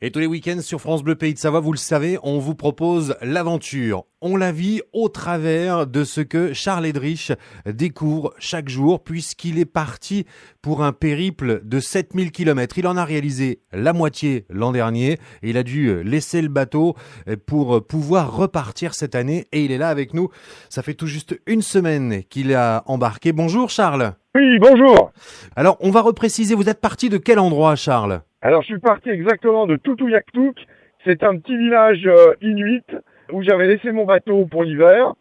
Et tous les week-ends sur France Bleu Pays de Savoie, vous le savez, on vous propose l'aventure. On la vit au travers de ce que Charles Edrich découvre chaque jour puisqu'il est parti pour un périple de 7000 km. Il en a réalisé la moitié l'an dernier et il a dû laisser le bateau pour pouvoir repartir cette année et il est là avec nous. Ça fait tout juste une semaine qu'il a embarqué. Bonjour Charles. Oui, bonjour. Alors on va repréciser, vous êtes parti de quel endroit Charles ? Alors, je suis parti exactement de Tutuyaktuk. C'est un petit village inuit où j'avais laissé mon bateau pour l'hiver.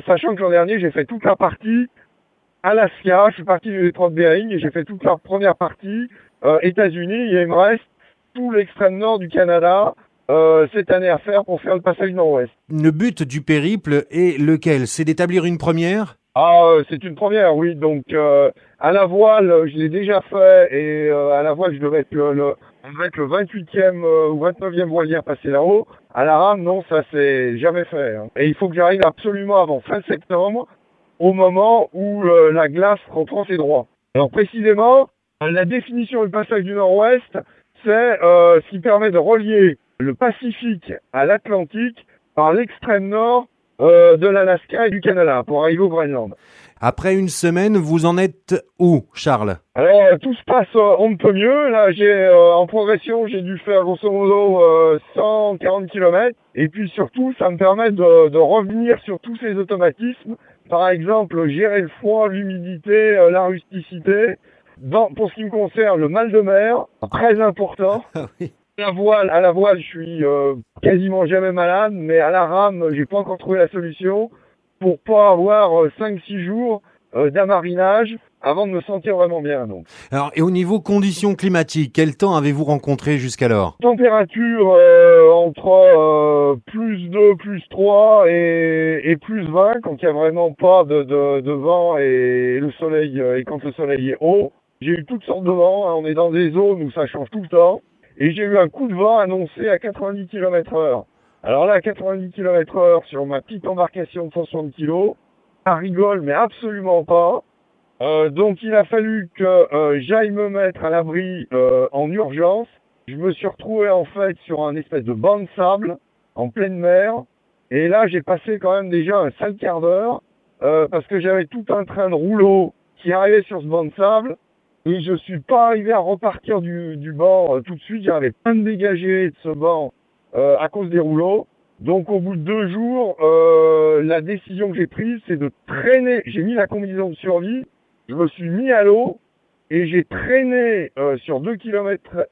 Sachant que l'an dernier, j'ai fait toute la partie Alaska. Je suis parti du détroit de Bering et j'ai fait toute la première partie États-Unis. Et il me reste tout l'extrême nord du Canada cette année à faire pour faire le passage nord-ouest. Le but du périple est lequel ? C'est d'établir une première ? C'est une première, oui. Donc, à la voile, je l'ai déjà fait et à la voile, je devais être on devait être le 28e ou 29e voilier passé là-haut. À la rame, non, ça s'est jamais fait. Hein. Et il faut que j'arrive absolument avant fin septembre, au moment où la glace reprend ses droits. Alors, précisément, la définition du passage du Nord-Ouest, c'est ce qui permet de relier le Pacifique à l'Atlantique par l'extrême nord de l'Alaska et du Canada pour arriver au Groenland. Après une semaine, vous en êtes où, Charles ? Alors, tout se passe on ne peut mieux. Là, en progression, j'ai dû faire grosso modo 140 km. Et puis surtout, ça me permet de revenir sur tous ces automatismes. Par exemple, gérer le froid, l'humidité, la rusticité. Pour ce qui me concerne, le mal de mer, très important. Oui. À la voile, je suis quasiment jamais malade, mais à la rame, j'ai pas encore trouvé la solution pour pas avoir 5-6 jours d'amarrinage avant de me sentir vraiment bien. Donc. Alors, et au niveau conditions climatiques, quel temps avez-vous rencontré jusqu'alors ? Température entre plus 2, plus 3 et plus 20 quand il n'y a vraiment pas de vent et le soleil et quand le soleil est haut. J'ai eu toutes sortes de vents, hein. On est dans des zones où ça change tout le temps. Et j'ai eu un coup de vent annoncé à 90 km/h. Alors là, à 90 km/h sur ma petite embarcation de 160 kg, ça rigole, mais absolument pas. Donc il a fallu que j'aille me mettre à l'abri en urgence. Je me suis retrouvé en fait sur un espèce de banc de sable en pleine mer. Et là, j'ai passé quand même déjà un sale quart d'heure parce que j'avais tout un train de rouleau qui arrivait sur ce banc de sable. Et je suis pas arrivé à repartir du banc tout de suite. J'avais pas de dégager de ce banc à cause des rouleaux. Donc au bout de 2 jours, la décision que j'ai prise, c'est de traîner. J'ai mis la combinaison de survie, je me suis mis à l'eau et j'ai traîné sur 2,5 km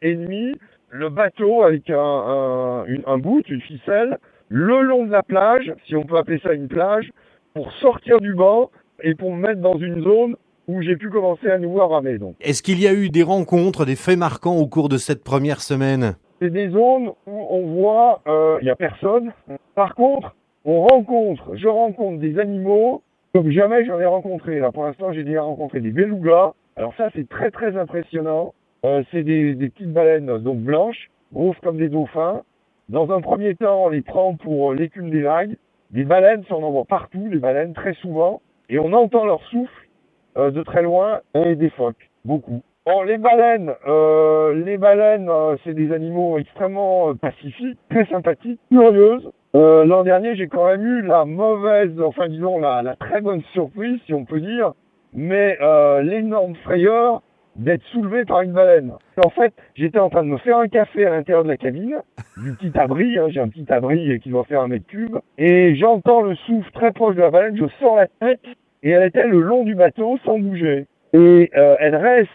le bateau avec un bout, une ficelle, le long de la plage, si on peut appeler ça une plage, pour sortir du banc et pour me mettre dans une zone où j'ai pu commencer à nouveau à ramer. Donc. Est-ce qu'il y a eu des rencontres, des faits marquants au cours de cette première semaine ? C'est des zones où on voit, il y a personne. Par contre, je rencontre des animaux comme jamais j'en ai rencontré. Là, pour l'instant, j'ai déjà rencontré des belugas. Alors ça, c'est très très impressionnant. C'est des petites baleines donc blanches, grosses comme des dauphins. Dans un premier temps, on les prend pour l'écume des vagues. Des baleines, ça on en voit partout, des baleines très souvent. Et on entend leur souffle de très loin, et des phoques, beaucoup. Bon, les baleines, c'est des animaux extrêmement pacifiques, très sympathiques, curieuses. L'an dernier, j'ai quand même eu la très bonne surprise, si on peut dire, mais l'énorme frayeur d'être soulevé par une baleine. En fait, j'étais en train de me faire un café à l'intérieur de la cabine, du petit abri, hein, j'ai un petit abri qui doit faire 1 mètre cube, et j'entends le souffle très proche de la baleine, je sors la tête, et elle était le long du bateau sans bouger. Et elle reste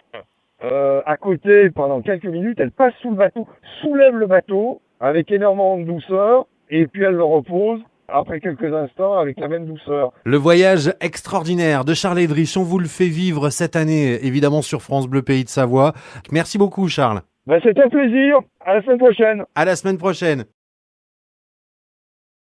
à côté pendant quelques minutes, elle passe sous le bateau, soulève le bateau avec énormément de douceur, et puis elle le repose après quelques instants avec la même douceur. Le voyage extraordinaire de Charles Edrich, on vous le fait vivre cette année, évidemment sur France Bleu Pays de Savoie. Merci beaucoup Charles. C'était un plaisir, à la semaine prochaine. À la semaine prochaine.